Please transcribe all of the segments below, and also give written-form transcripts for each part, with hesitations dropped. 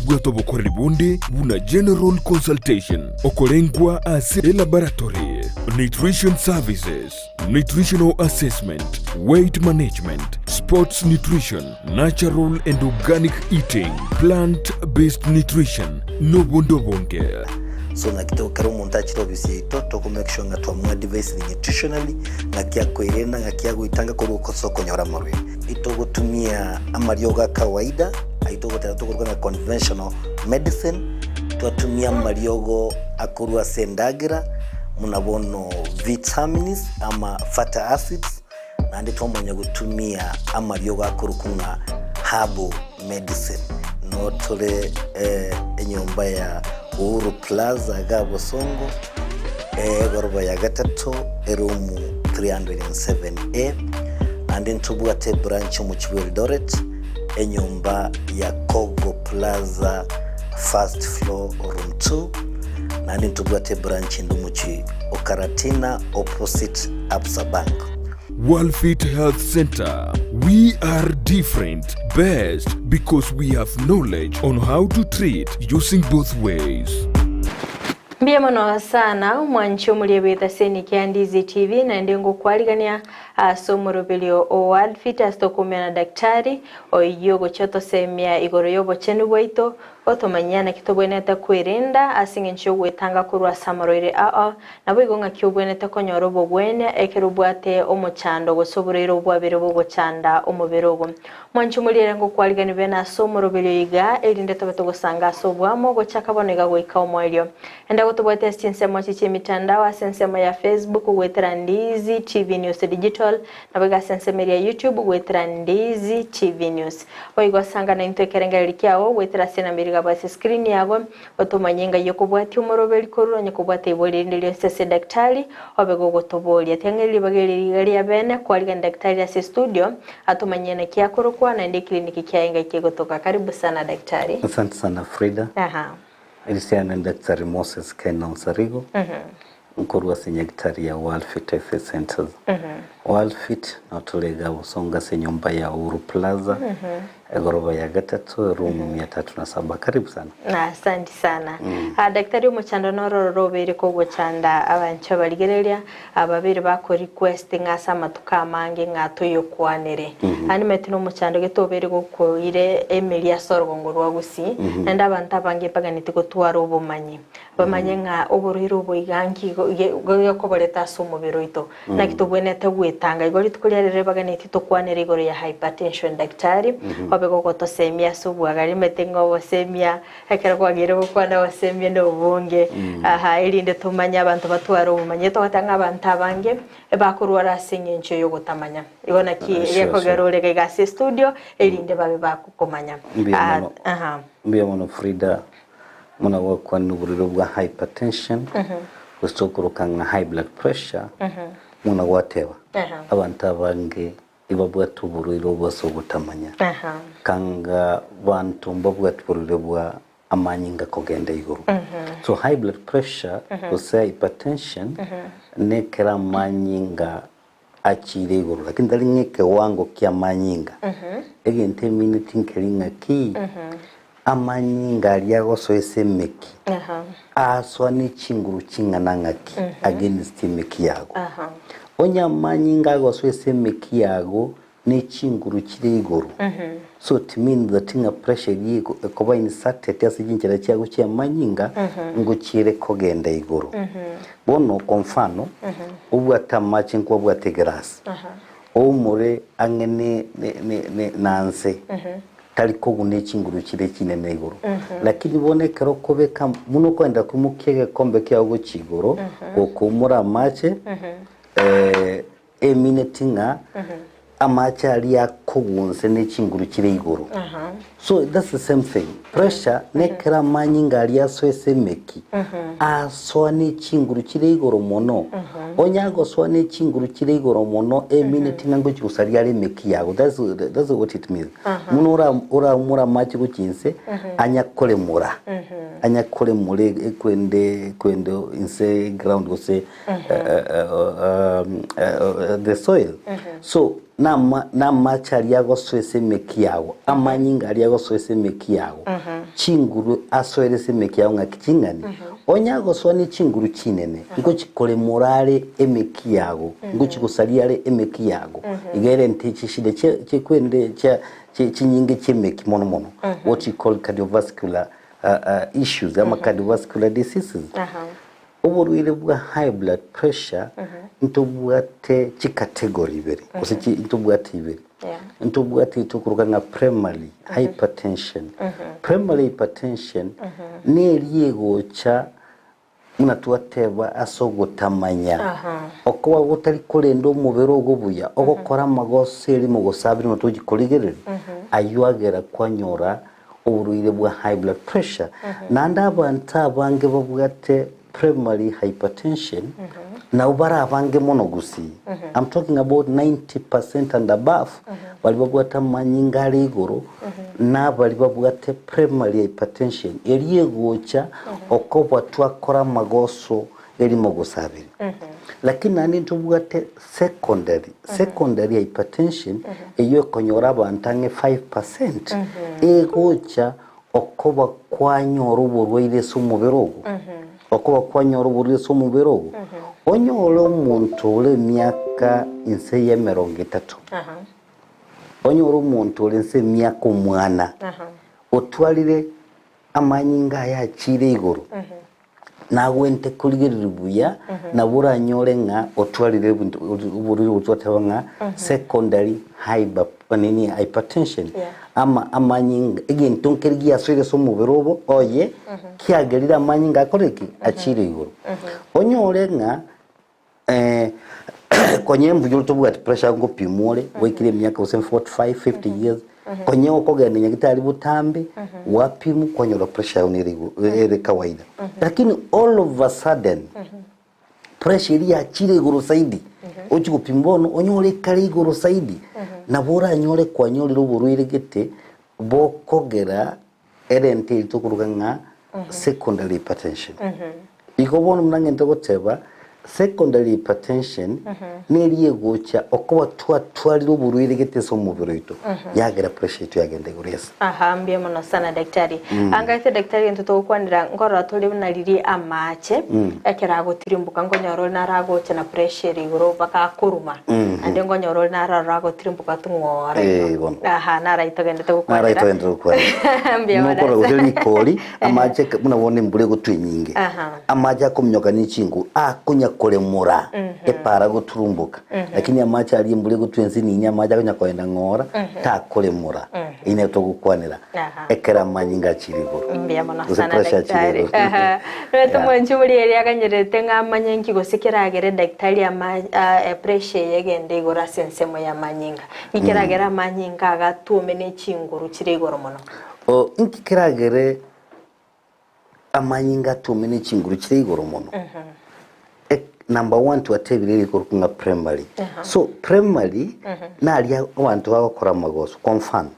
bwato bukorera bundi buna general consultation okolengwa ase laboratory, nutrition services, nutritional assessment, weight management, sports nutrition, natural and organic eating, plant-based nutrition, nobundo bonge. So nakitoka umuntu akiro bisito to make sure nga twamwa device nutritionally ngakia kwirena ngakia guitanga ko soko nyora marwe ito gutumia amaryoga kawaida aito gutatukorwa na conventional medicine twatumia maryogo akurwa sendagira munabono vitamins ama fatty acids nandi twamonya gutumia amaryogo akurukunga herbal medicine no tole enyomba ya Uru Plaza Gabo Songo Goroba ya Gatato Erumu 307A and Ntubwate branch mu Eldoret enyumba ya Kogo Plaza first floor room 2 and Ntubwate branch ndumuchi Okaratina opposite Absa Bank. Worldfit Health Center. We are different, best because we have knowledge on how to treat using both ways. Mbiamono sana mwancho muliyebeta seni kia Ndizi TV na ndengo kualigania somo robelio o Worldfit astokumia na daktari o yogo choto semia igoro yobo chenu waito otomanyana kitobweneta kwirinda asingencho gwetanga kurwa samaroire na bwigonga kyobweneta konyorobo bwene ekerubwate omuchando gosoborero bwabere bogochanda omuberogo mwancho muliyere ngo kwaligani bena somo robelio iga elinde tobeto gosanga sobwamo gochakabonega goika omwelio enda gotobwate sinsemo chiche mitandao asensemo ya Facebook gwetera Ndizi TV News Digital na bega sensemo ya YouTube gwetera Ndizi TV News oigo sanga na intekerengeri kyao gwetera sena basi screen yago otomanyenga yokobwati umorobeli koruro nyakobwate iboli ndilyo sese daktari obego gotoboli atengeli bageli gali abene kwali daktari ase studio atomanyena kyakorokwa na ndi kliniki kyaenga kigotoka karibu sana daktari. Asante sana Frida. Ilisiana daktari Moses Kenon Sarigo. Mkorwa senyekitari ya Worldfit Health Centers. Worldfit na tulega usonga senyomba ya Uru Plaza. Goroba ya Gatatu room 307. Karibu sana. Asante sana. Daktari umuchando nororo bere ko gochanda abancho baligerelia ababere bako request ngasa matuka mange ngato yokwanere. Ani metino umuchando getobere ko ire Emilia Sorgo ngorwa Gusii nda banta bange paganiti ko twaro bomanyi. Bamanye nga oboriro boiganki go koboleta sumo beroito. Na kitobwenete gwetanga igori tukulere baganiti to kwanere igoro ya hypertension daktari. Bego gotosemia subwagari metengo wosemia ekera kwagire gukwana wosemia no bunge ilinde tumanya abantu batwaro umanye to batanga abantu abange bakurwara sinyencho yo gutamanya ibona ki yeko garole ga studio ilinde babe bakukomanya mbiamono Frida muna wakwa nuburiro bwa hypertension gustokurukanga high blood pressure muna watewa abantu abange ibabwa tuburiro bose gutamanya kanga bantu mbabwa tuburiro bwa amanyinga kogenda iguru so high blood pressure ose hypertension ne kera manyinga achire iguru lakini dalinge wango kya manyinga egente minute nkeringa ki amanyinga aliago so esemeki aswa ni chinguru chingana ngaki against meki yago onya manyinga go so esemeki yago ne chinguru kire iguru so it means that inga pressure yigo koba insacted yasinjira cyago cya manyinga ngo kire kogenda iguru bono konfano ubwa tamachi nko bwa tegrasi omure angene ne nanse taliko gune chinguru kire kinene iguru lakini boneka rokobeka muno kwenda kumukege kombe kyago chiguru okumura mache eminetinga amacha ali yakogunse ne chinguru kire iguru so that's the same thing pressure nekera manyinga ali aswese meki aswa ne chinguru kire iguru mono onyago swa ne chinguru kire iguru mono eminetinga ngo cyusari ali meki yago that's what it means muno ora mura machi gukinse anyakole mura anyakole mure kwende inse ground go say the soil so na machari yago swese mekiago amanyinga ali yago swese mekiago chinguru aswere se mekiago ngakingani onyago swani chinguru chinene iko chikole morale emekiago nguchi kusaliale emekiago igere ntichi shide chekwende chinyinge chemeki mono what you call cardiovascular issues ama cardiovascular diseases uburwire bwa high blood pressure ntubwate chikategori ibere ose ntubwate ibere ntubwate itukuruka na primary hypertension primary hypertension ni eriego cha unatuateba asogotamanya okwa gutari kurendo mubero ogobuya ogokora magoseri mugosabiri mutugikorigerere ayuagera kwanyora uburwire bwa high blood pressure nanda abantu abange babwate primary hypertension na ubara abange mono Gusii I'm talking about 90% and above bali babwata manyingari igoro na bali babwate primary hypertension eriyegocha okoba twakora magoso eri mogosabiri lakini nani ntubwate secondary hypertension eyo konyora abantange 5% egocha okoba kwanyora uburwaire sumuberogo okoba kwanyora uburwaire sumuberogo onyolo umuntu ule myaka inse ya 30 onyolo umuntu ule inse myaka umwana otwalire amanyinga ya chire igoro nagwente kuligiribuya na buranyore nga otwalire uburiri utwateba nga secondary hypertension ama amanyinga again tonkeri yaswire so muberobo oye kiagerira amanyinga akoreki achire igoro onyore nga konye mvujuru tobwa pressure ngo pimore wekire myaka 45 50 years konye okogenda nyagitari butambe wapimu konyora pressure ere kawaida lakini all of a sudden pressure ya chire igoro saidi ochi kupimbono onyore kari igoro saidi na bora nyore kwanyore ruburwire gete bokogera erente itukuruka nga secondary hypertension ikobono mnangente goteba secondary hypertension neriye gocha okoba twaliro burwire geteso mubiro ito yagera pressure ito yagende guresa mbye mono sana daktari angaite daktari ntuto kwandira ngoro tuli naliri amache ekera gotirimbuka ngonyoro naragocha na pressure igoro baka kuruma ande ngonyoro nararago tirimbuka tungore naraito gende tukwandira mbye mono ngoro gotiri koli amache munabone mbure gotwinyinge amaje akomnyoka n'ichingu akunya kolemura epara guturumbuka lakini amacha ali mbule gutwenzi ni nyamaja kunya kwenda ngora ta kolemura ine to gukwanira ekera manyinga chirigo mbiyamana sana daktari reto mwanju muri eri akanyerete ngamanyengi gosikiragere daktari ama pressure yegende igora sensemo ya manyinga ikiragera manyinga agatume ne chinguru chirigoro mono inkiragere amanyinga tumene chinguru chirigoro mono number 1 to atebiriri kurukunga primary so primary na ali abantu bakora magoso confirm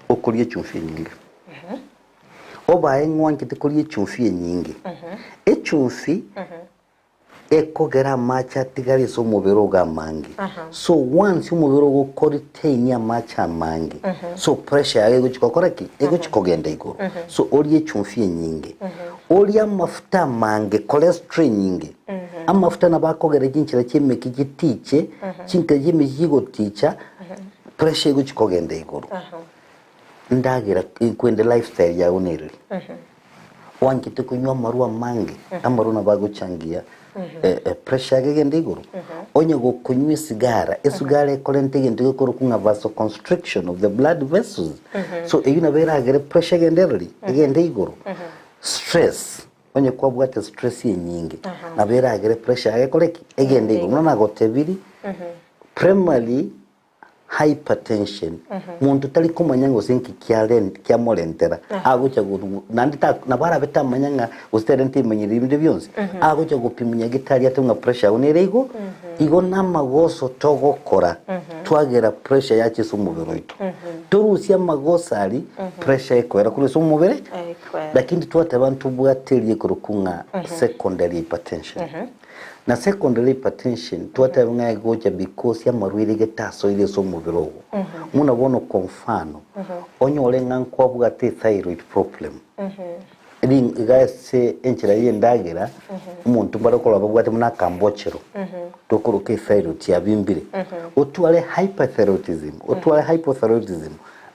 okuriye chumfi nyingi obaye ngwankite kuriye chumfi nyingi echumfi ekogera macha tigari so mubero ga mangi so once umubero go koritenya ya macha mangi so pressure yage guchikokora ki ego chikogenda igoro so oriye chumfi nyingi oriya mafuta mange cholesterol nyingi amafuta nabakogera kinchira chemeki gitiche chinka jemi jigo ticha pressure ego chikogenda igoro ndagira kwende lifestyle ya oneri wankite kunywa marua mange amaru nabaguchangia pressure agende igoro onye go kunywa sigara esugara ekolente gende gukora kunga vasoconstriction of the blood vessels so eyuna bera agere pressure agende igoro stress onye kwa bwate stress nyingi na bera agere pressure agekoreki egende igoro nona gotebiri primary hypertension muntu tali kumanya ngo senki kya molentera agucha guru nandita nabara beta manyanga usterenti menyiri ibinde byonse agucha gupimunya gitari atumwa pressure unere igo na magoso togokora twagera pressure yache somubiro itu turusia magosari pressure ekwera kule somubiro lakini twate abantu bwaterie kurukunga secondary hypertension na secondary hypertension twate ngai goja because ya marwire getaso ile somubiro muna bono konfano onyole ngankwa bwate thyroid problem igase enchira yendagera umuntu barakora babwate muna kambochero tokuruke thyroid yabimbire otwale hyperthyroidism otwale hypothyroidism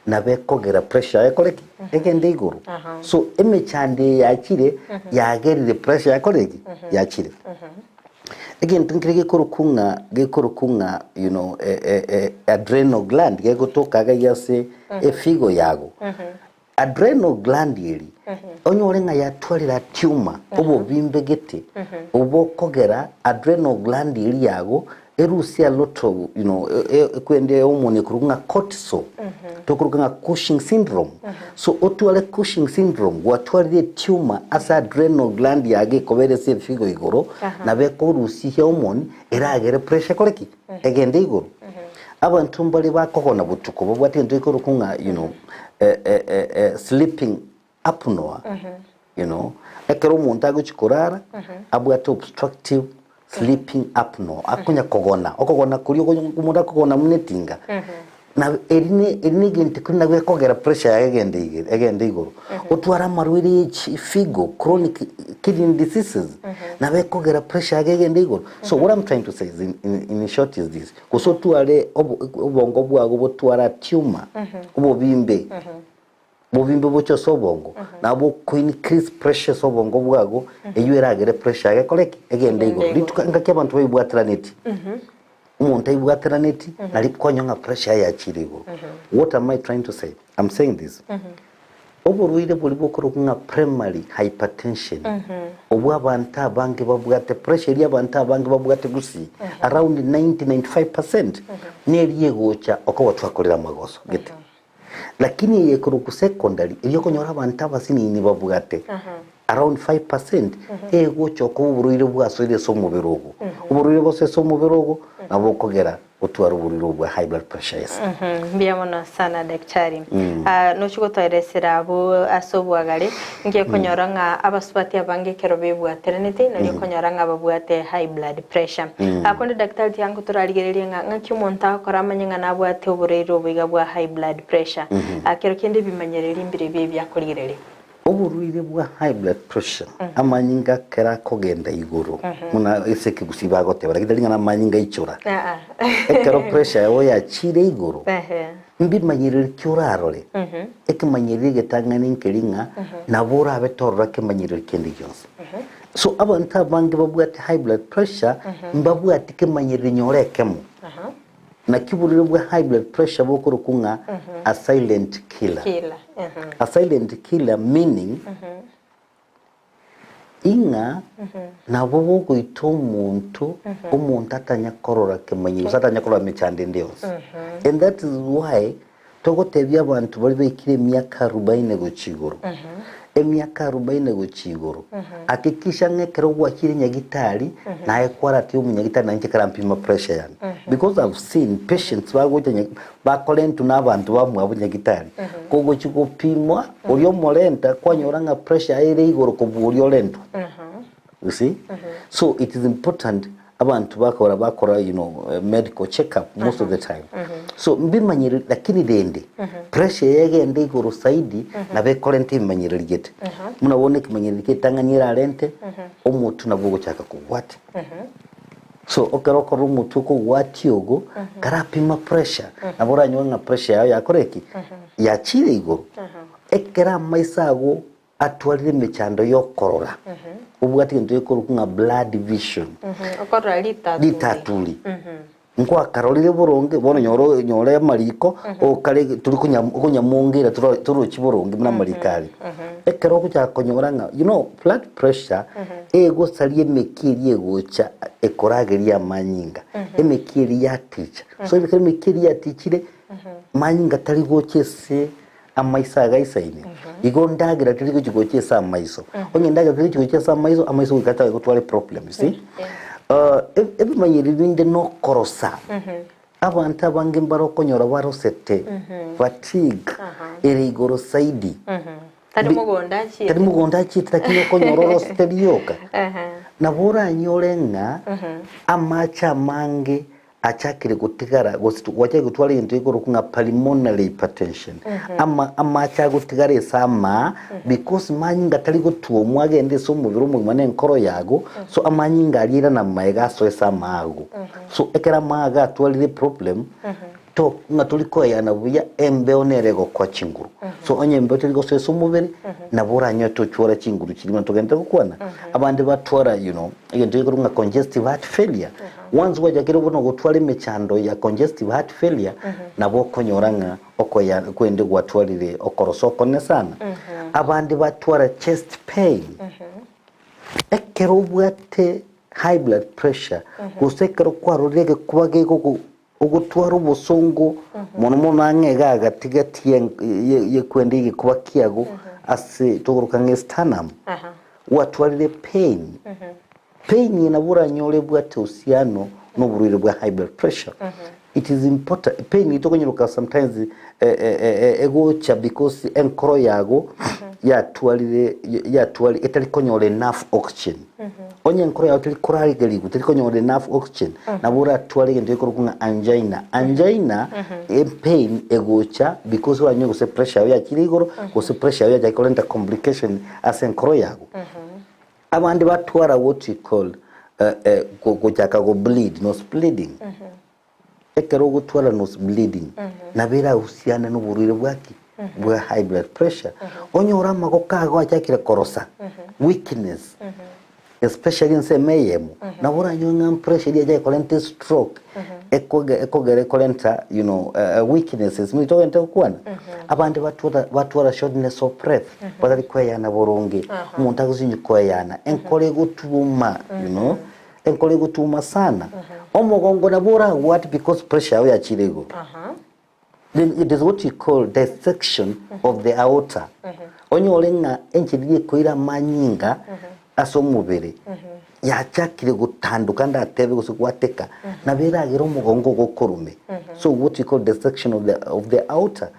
nabe kogera pressure yakoreki egende iguru so emechande yakire yagerire pressure yakoreki yakire again tunkirege korukunga you know adrenal gland gegotoka gayase efigo yago adrenal gland yeri onyorenga yatwalira tumor obo bimbegete obo kogera adrenal gland yeri yago erusia loto you know kwende omone kurunga cortisol tokurunga Cushing syndrome so otwale Cushing syndrome watwalire tumor asa adrenal gland yage koberese figo igoro na beko rusia omone eragere pressure koreki egende igoro abantu mbali bakokona butuko bwate ndiko rukunga you know sleeping apnea you know ekero umuntu aguchikorara abwate obstructive sleeping apnea akunya okogona kuri umuntu akogona munetinga na erine gente kuna gwekogera pressure egende igoro otwara marwiri figo chronic kidney diseases na bekogera pressure egende igoro so what I'm trying to say is in short is this kuso tware obongo bwago botwara tumor obobimbe bobimbe bocho sobongo nabo ko increase pressure sobongo bwago eyueragere pressure egekoreki egende igoro litukanga kyabantu bayibwatraneti umuntu ayibwatraneti nalipkonyonga pressure ya chirigo what am I trying to say I'm saying this oburuire bulibokorokunga primary hypertension obwa banta bange babwate pressure ya banta bange babwate Gusii around 90-95% neriye gocha okwa twakorera magoso gete lakini yekuruku secondary iyo konyora banta basini ni babwate around 5% ego choko uburuire bwasoire somubirogo uburuire bose somubirogo nabo kogera otwara uburuire bwa high blood pressure yes mbiyamona sana daktari no chuko toiresera abo asobwagare ngiye konyora nga abasubati abange kerobe bwaterenete no konyora nga babwate high blood pressure akonde daktari yangu turarigereria nga kyumonta akora manyanga nabwate uburuire bwiga bwa high blood pressure akero kende bimanyerera imbire bye byakoligerere oburuire bwa high blood pressure amanyinga kera kogenda iguru muna eseke gusiba gotebara kidalinga na manyinga ichura ekero pressure yawo yachire iguru mbi manyirire kyurarore ekimanyirire getangana inkelinga nabura abetorora kemanyirire kendi yonse so abantu abange babwate high blood pressure mbabwate kemanyirire nyorekemo na kiburire bwa high blood pressure bokurukunga a silent killer a silent killer meaning inga na bobo goito umuntu atanya korora kemanyi atanya korora mechande ndeos and that is why togotebya abantu bari bekire myaka 40 gochigoro emyaka 40 gochigoro akikisha ngekero gwakire nyagitari naye kwarati umunyagitari nanje karampima pressure yani because I've seen patients bagoje bakolentu nabantu bamwe abunyagitari kogo chikopimwa uriyo molenta kwanyoranga pressure ere igoro kuburiyo lento you see so it is important abantu bakora you know medical checkup most of the time so mbimanyire lakini dende pressure yegende igoro saidi na bekolente imanyire ligete munabone kimanyire kitanganyira lente omuntu nabwo cyaka kugwate so okeroko rumutu ko watiogo karapima pressure nabora nyonga pressure yayo yakoreki yachire igoro ekera maisago atwalire mechando yo korora ubwati nto yokurukunga blood vision okorora litatuli nko akarolire boronge bono nyore mariko o kale turi kunyamungira turo kiboronge muna marikali ekero ko cyakonyoranga you know blood pressure ego saliye mekiri egocha ekorageria manyinga emekiri ya teacher so ibikere mekiri ya teachire manyinga tari gochese amaisa gaisaine igondagira turi kugochesa amaiso onyendagira turi kugochesa amaiso ukata gutwale problem you see ebimanyirinde no korosa abantu abange mbarokonyora barosete fatigue erigoro saidi tari mugonda chi takino konyororo sterioka nabora nyorenga amacha mange achakire gutigara wache gutwara into igoro kunga pulmonary hypertension amacha gutigara esama because manyinga tari gutuo mwagende so mubiro mumane nkoro yago so amanyinga alira na maega so esama ago so ekera maga twalire problem to ngatuliko yana buya embe onerego kwa chinguru so onye embe turigo so esumubiri nabora nyoto chwara chinguru kirima togenda gukwana abandi batwara igento igoro nga congestive heart failure once wajakira bono gutwara imechando ya congestive heart failure nabo konyoranga okoya kwende gwatwarire okorosoko ne sana abandi batwara chest pain ekero bwate high blood pressure gusekero kwarurege kubage ko ugutwara ubusongo mono nangega agatigati ye kwende kuba kiago ase tugurukange sternum watwarire pain pain inabura nyole bwate usiano no burire bwa high blood pressure it is important pain itokonyiruka sometimes egocha because enkoro yago yatwalire etali konyole enough oxygen onye enkoro yago tali korali geligu tali konyole enough oxygen nabura twalire ndo ikorokunga angina pain egocha because wanyo gose pressure ya kirigoro gose pressure ya jakolenta complication as enkoro yago abandi batwara what you call kujaka go bleed nose bleeding ekero gutwara nose bleeding nabera usiana n'uburire bwaki bwa high blood pressure onyora magokago achakira korosa weakness especially in semayemo nabura nyonga pressure ya jakolenta stroke ekogere kolenta weaknesses mito ente kwana abandi batwara shortness of breath badali kweyana boronge umuntu akuzinyi kweyana enkole gutuma enkole gutuma sana omugongo nabura what because pressure ya chirego then it is what you call dissection of the aorta onyolenga enchiriye koira manyinga asomubere yachakire gutanduka ndatebe gusikwateka nabera agero mugongo gokorume so what you call dissection of the aorta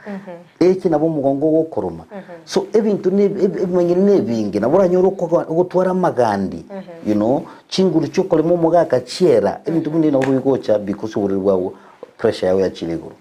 eki nabo mugongo gokoruma so ebintu ebimanyire bingi nabura nyoro gutwara magandi chinguru chokole mu mugaka chiera ebintu bindi nabo bigocha because urirwawo pressure yawe ya chiriguru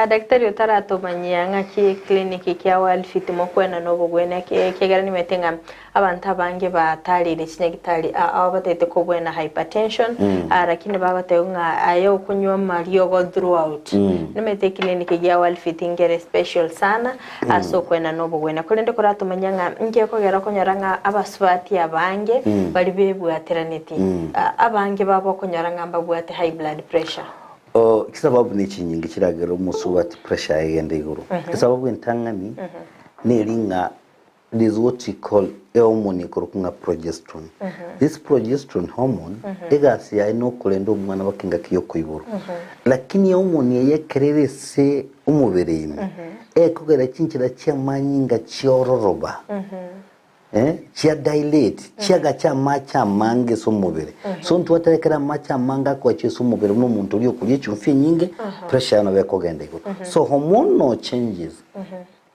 daktari utaratomanyia ngaki clinic kya Worldfit mokwena nobugwena kegera nimetenga abantu abange batalire kinyagitali abatete ko bwena hypertension lakini babatenga ayo kunywa mario go throughout nimete clinic kya Worldfit ngere special sana aso kwena nobugwena kulende kuratomanya ngiye kogera konyaranga abaswati abange bali bebwateraneti abange babo konyaranga mbabwate high blood pressure kisababu ni chinyingi kiragero musuwati pressure yegende iguru kisababu intangani nelinga is what we call hormone korukunga progesterone this progesterone hormone egasi ya ino kulendo umwana bakinga kiyoko iburu lakini hormone yekererese umubereyime ekogera kinchira cyamanyinga cyororoba chia dilate chia gacha macha mange somubere so ntwaterekera macha manga kwa che somubere no muntu uri okuri cyumfi nyinge pressure no bekogende go so hormonal changes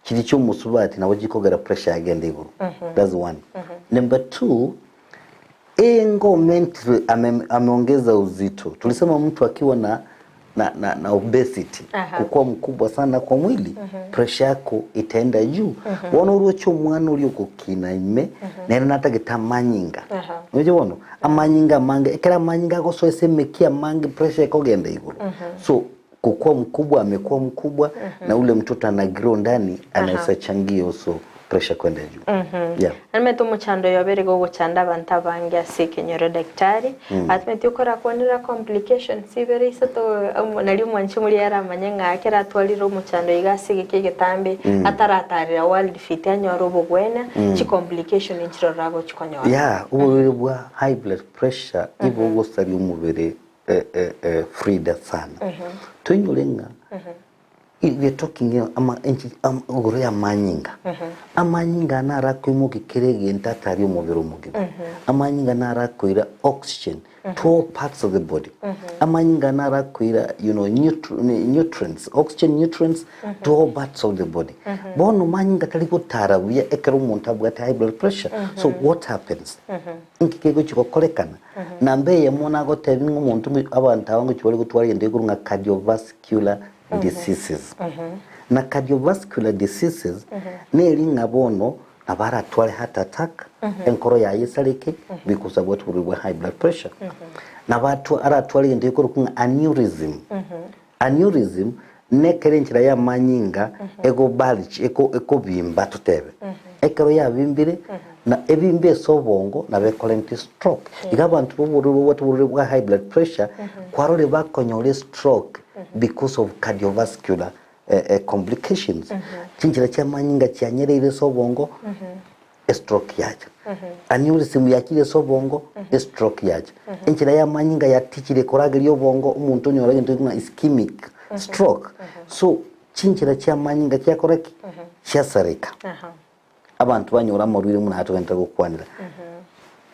kiri cyo musubati nabo gikogera pressure agende go that's one number 2 engomenti ameongeza uzito tulisema mtu akiwa na obesity kukua mkubwa sana kwa mwili pressure yako itaenda juu wono urocho mwana uri ukukina ime nena natageta manyinga unajua amanyinga mange ekera manyinga go so esemekia mange pressure yako genda iguru so kukua mkubwa amekuwa mkubwa na ule mtoto ana grow ndani anaweza changia so pressure kwenda juu Almeto muchando yobere go guchanda banta bangia sikenyoro daktari atmeti ukora konera complications sibere isato nali mwanchi muri yara manyanga akera twaliro muchando igasige kegetambe ataratarira Worldfit anyoro bugwena chi complication inchiro rago chikonyora ububiri bwa high blood pressure ibo gusari umubere frida sana tunyolenga we're talking uguru ya manyinga. Amanyinga nara kuimuki kirege ntatari umubiri umugi. Amanyinga nara kuira oxygen to all parts of the body. Amanyinga nara kuira, nutrients, oxygen nutrients to all parts of the body. Bono manyinga taliko tara wia ekero muntu abwate high blood pressure. So what happens? Nkikego chiko kolekana. Nambe ye mona go tebingo muntu abantu abango chibali gutwari ndego nga cardiovascular diseases. Na cardiovascular diseases neri ngabono abara twale heart attack enkoro ya yesaleke because of what we high blood pressure. Na batu ara twale ndeko kunga aneurysm. Aneurysm nekerenchira ya manyinga ego bulge eko bimba tutebe. Ekero ya bimbire na ebimbe sobongo na bekolenti stroke. Igabantu boburu what we high blood pressure kwarole bakonyole stroke because of cardiovascular complications. Chinchira cha manyinga cyanyerere sobongo stroke yaje. Aneurysm yakire sobongo stroke yaje. Chinchira ya manyinga yatichire koragiri obongo umuntu nyorage ntuna ischemic stroke. So chinchira cha manyinga cyakoraki cyasareka. Abantu banyura amurwire muna atwenta gukwanira.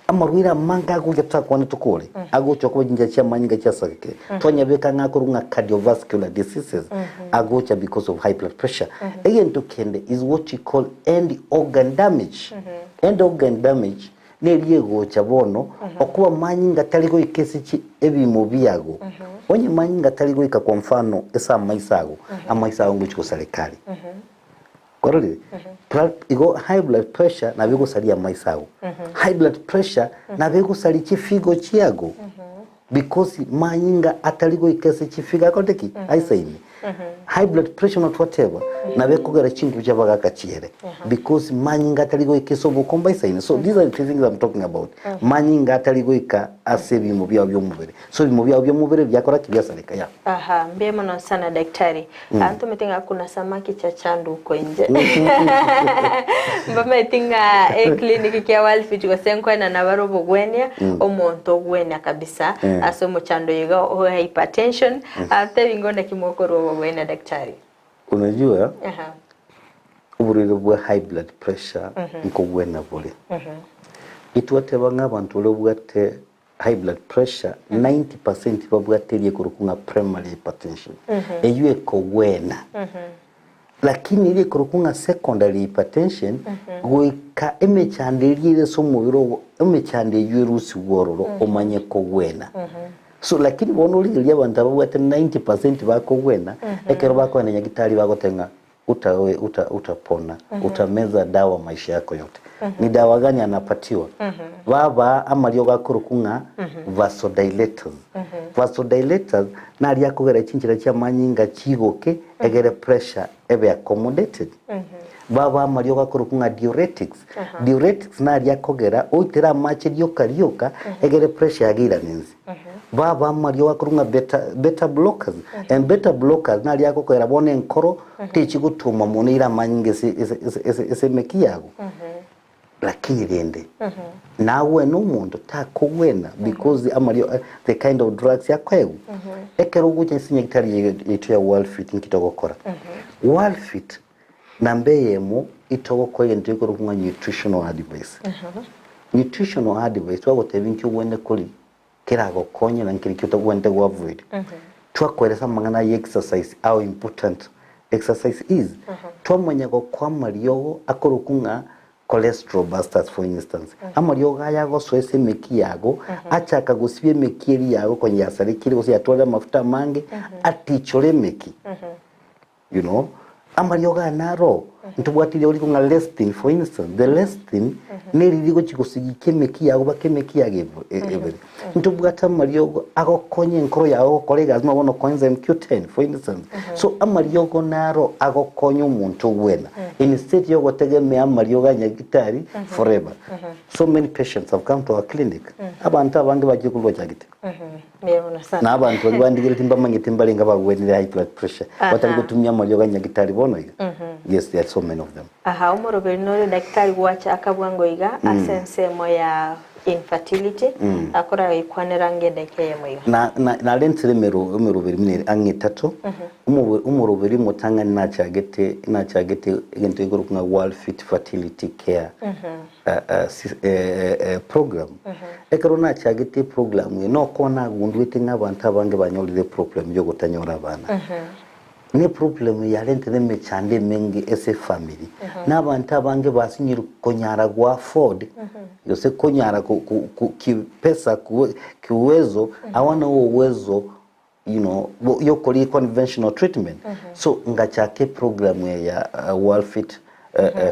Amurwire manga gujya kwana tukole. Agocho ko jinja cha manyinga cyasareke. Twanyabeka ngakuru nga cardiovascular diseases. Agocha because of high blood pressure. Again to kende is what you call end organ damage. End organ damage neriye gocha bono okuba manyinga taligo ikesi chi ebimo byago. Onye manyinga taligo ikakwa mfano esa amaisago. Amaisago nguchiko serikali. Korole igo high blood pressure na bego salia maisago. High blood pressure na bego sali chifigo chiago. Because manyinga ataligo ikese chifiga koteki aisaini. High blood pressure not whatever na beko gara chintu chabaga kachiere because manyinga ataligo ikeso bukomba isaini. So these are the things I'm talking about. Manyinga ataligo ika asebi mubia byomubere. So bimubia byomubere byakora kibyasaleka ya. Mbemo no sana daktari. Anto metinga kuna samaki cha chandu uko nje. Mbona metinga clinic ya Worldfit kwa senkwa na nabarobo gwenya omonto gwenya kabisa. Asomo chando yiga hypertension. Ate bingonda kimokoro gwenya daktari. Unajua? Uburiro bwa high blood pressure nko gwena bole. Itwateba ngabantu lobwate high blood pressure 90% babwateriye kurukunga primary hypertension. Eyo ekogwena. Lakini ile kurukunga secondary hypertension goika emechandeliye so mubiro emechandeliye rusi wororo omanye kogwena. So lakini bonoli ile abantu babwate 90% bakogwena ekero bakwana nyagitari bagotenga utapona utameza dawa maisha yako yote. Ni dawa gani anapatiwa? Baba amalio gakurukunga vasodilators. Vasodilators na ali yakogera chinchira cha manyinga chigoke egere pressure ebe accommodated. Baba amalio gakurukunga diuretics. Diuretics na ali yakogera oitera mache ryoka egere pressure agira ninzi. Baba amalio gakurunga beta blockers. And beta blockers na ali yakogera bone enkoro tichi gutuma munira manyinga ese mekiyago. Lakini rende nawe n'umuntu takogwena because amalio the kind of drugs yakwego ekero guje sinye gitari yetu ya Worldfit nkitogokora Worldfit nambeyemo itogokora ndiko rukunga nutritional advice nutritional advice wagotebinki ubwende kuri kirago konye na nkirikyo ubwende avoid twakweresa mangana exercise how important exercise is twamanya go kwamalio akorukunga cholesterol busters for instance amalio gaya go soese meki yago achaka gusibye meki yago konye yasarikire gose yatwala mafuta mange atichole meki you know amalio ga naro ntubwatire uri kunga lecithin for instance the lecithin neririgo chikusigike meki yago bakemeki yage every ntubwata amalio ago konye nkoro yago kolega azma bono coenzyme Q10 for instance so amalio go naro ago konye umuntu wena instead yo gotegeme amalio ga nyagitari forever so many patients have come to our clinic abantu abange bagiye kulwa cyagite na abantu bandigire timba mangitimba lenga bagwenire high blood pressure batari gutumya amalio ga nyagitari bono yes there are so many of them umuroberi nore daktari wacha akabwango iga asensemo ya infertility akora ikwanira ngedeke mwe na lentire merubiri mine angitatu umurubiri mutanga nachagete egento igorukuna Worldfit fertility care program ekero nachagete program no kona gundwete nk'abantu abange banyolire problem yo gutanyora abana ne problem ya lentire mechande mengi ese family n'abantu abange basinyira konyara gwa afford yose konyara pesa kuwezo awana uwezo yokoli conventional treatment so ngachake program ya Worldfit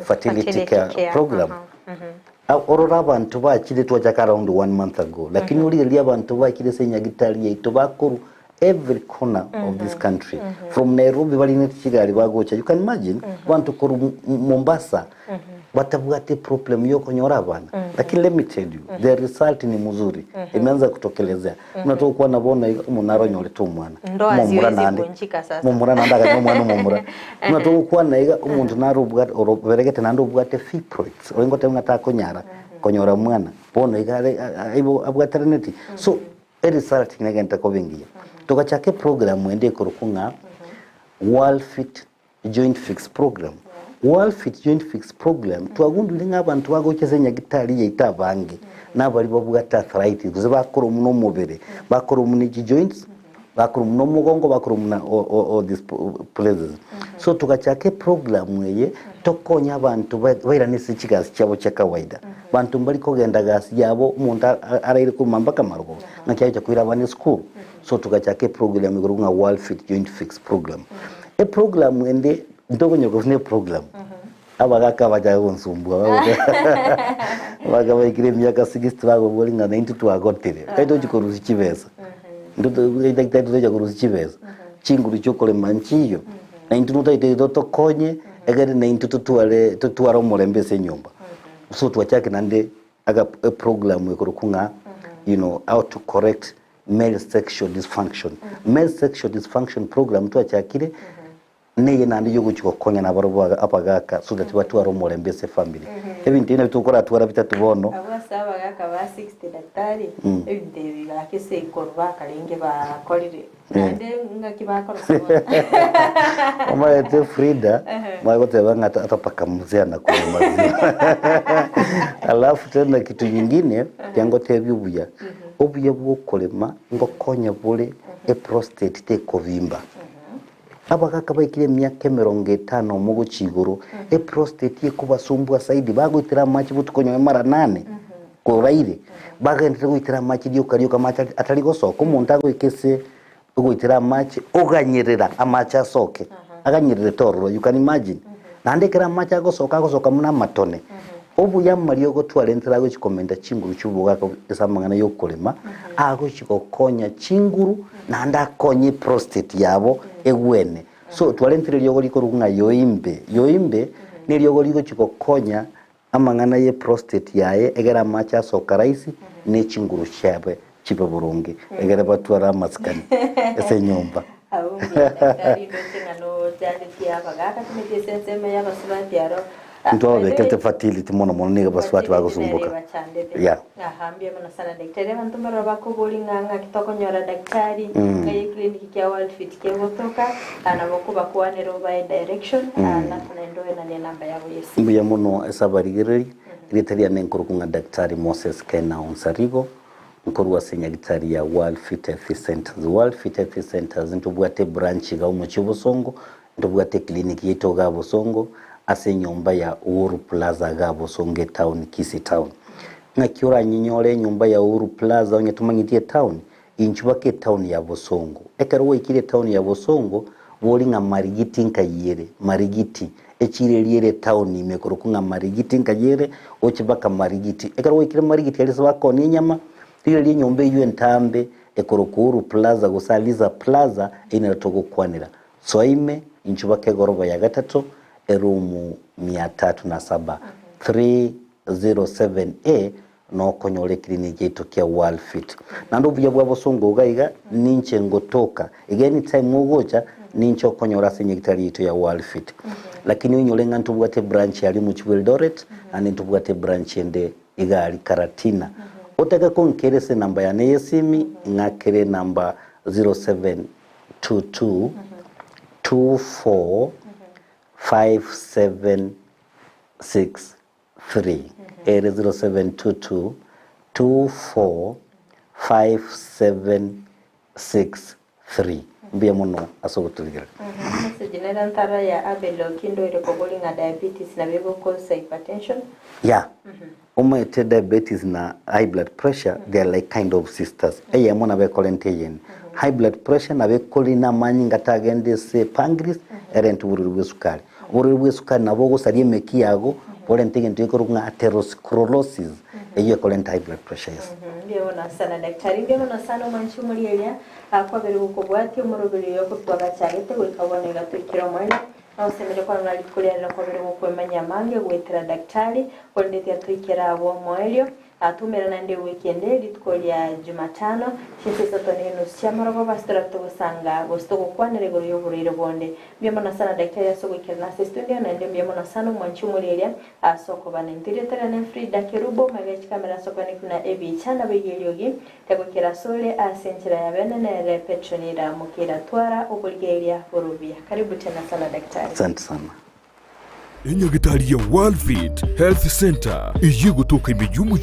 fertility care program orora abantu bakire twajaka around 1 month ago lakini uri abantu bakire senyagitali yeto bakuru every corner of this country from Nairobi bali ne Kigali bagocha you can imagine want to go Mombasa batabwate problem yo konyora abana lakini let me tell you the result ni mzuri imeanza kutokelezea unatoka kuwa nabona umunaro nyole tu mwana mumura nande sasa mumura nanda ka mwana mumura unatoka kuwa na umuntu narubwa beregete nandubwate fibroids oringote ngata konyora mwana bona igare aibo abwaternity so result ngagenta ko bengiye tukachake program ende kurukunga Worldfit joint fix program Worldfit joint fix program twagundu ng'abantu bagocheze nyagitari yitabange nabali babugata arthritis zibakoro muno mubere bakoro muniji joints bakoro muno mugongo bakoro muna all these places so tukachake program yeye tokonya abantu baira nisi chigasi cyabo cyakawaida bantu mbali kogenda gasi yabo umuntu araire kumamba kamarugo nakyaje kwira abane school so tukachake program igurunga Worldfit joint fix program e program ende ndogonyo kufune program abagaka bajaga konsumbwa baga bayikire myaka 60 bago bolinga 92 agotire kaito chikoruzi chibeza ndo itaito chikoruzi chibeza chinguru chokole manchiyo 92 itaito tokonye egere 92 tutwara umurembese nyumba so twachake nande aga program ikurukunga how to correct male sexual dysfunction program twachakire neye nandi yugo chikokonya na barobo apagaka so that batu aromore mbese family ebintu ine bitukora twara bitatu bono abasaba bagaka ba 60 daktari ebintu bakese ikorwa kalenge ba kolire nande ngakibakora so mama ete Frida mwagote banga atapaka mzee na kwa maziwa alafu tena kitu nyingine yangote bibuya obuye bwokolema ngokonya bole prostate te kovimba abagaka bayikire myaka 50 mu guciguru prostate kubasumbwa saidi bagwitira machi butukonyo mara 8 ko raire bagenda gwitira machi dio kariuka machi atari gosoko umuntu agwikese gwitira machi oganyerera amacha soke aganyerere torro you can imagine nandekera machi agosoka muna matone obu yamari yogo twalentera go chikomenda chinguru cy'ubugaka esamangana yo kolema ago chikokonya chinguru nanda konye prostate yabo egwene so twalentera yogo likorunga yoimbe ni yogo liko chikokonya amangana ye prostate yaye egera macha soka raisi ne chinguru cyabe chibe burungi egera batwara maskani ese nyumba abo ndakari ndengano cyane cyabagaka tumetese seme yabasubati yaro ndo bekete fertility mono niga baswati bagusumbuka ya ahambye mana sana daktari bantu maraba ko bolinganga kitokonyora daktari ngaye clinic ya Worldfit kevotoka ana bokuba kuanero by direction na tunaendoe na namba yabo yesi mbuya mono esabarigere ritari anenkurukunga daktari Moses Kena Onsarigo nkorwa senya daktari ya Worldfit Health Centers ntubwate branch ga mu Kibosongo ntubwate clinic yeto ga Bosongo ase nyumba ya Uhuru Plaza ga Bosonge town Kisii town ngakiora nyinyole nyumba ya Uhuru Plaza onye tumangitie town inchubake town ya Bosongo ekarwo ikire town ya Bosongo bolinga marigiti nkayere marigiti echireliere town imekurukunga marigiti nkayere ochibaka marigiti ekarwo ikire marigiti yalisa bako ni nyama ile nyumba yu entambe Uhuru Plaza gusaliza plaza inatogo kwanira soime inchubake goroba ya gatatu erumu 307 307A no konyole kliniki itokia Worldfit nando buya bwa Bosongo ugaiga ninche ngotoka again time ugocha nincho konyora senye kitari ito ya Worldfit lakini unyolenga ntubwate branch yali mu Eldoret and ntubwate branch ende igali Karatina utaka kunkere se namba ya nesimi ngakere namba 0722 24 5763 ere 0722 24 5763 mbia muno asogotuligira general tara ya abelo kindo ile kobolinga diabetes na bego cause hypertension umete diabetes na high blood pressure they are like kind of sisters eye mona be kolenten high blood pressure na be kolina manyinga tagende se pancreas erent bururu sukari na bogo sarie mekiago polentenge ntikorunga atherosclerosis eye kolenta high blood pressure ndio na sana daktari ndio na sana manchi muri elia kwa bere ukobwati umurubiri yo kutwaga cyagete wikabone gatukira mwana ausemere kwa nali kulia kwa bere ukwemanya mange gwetera daktari kolendeti atukira abo moelio atumera nande weekend litkolia Jumatano shinse sotone no siamaro bastra to sanga gosto kwanere go yoburire bonde byamana sana daktari asogo kirna studio na ndio byamana sana mwanchi muliria asoko bana interior na Frida Kerubo magachi kamera soko ni kuna ebi chana begeliogi tego kira sole asenchira ya bene na petronira mukira twara obuligeria borubia karibu tena sana daktari. Asante sana. Enyagitari ya Worldfit Health Center iyi gutoka imijumu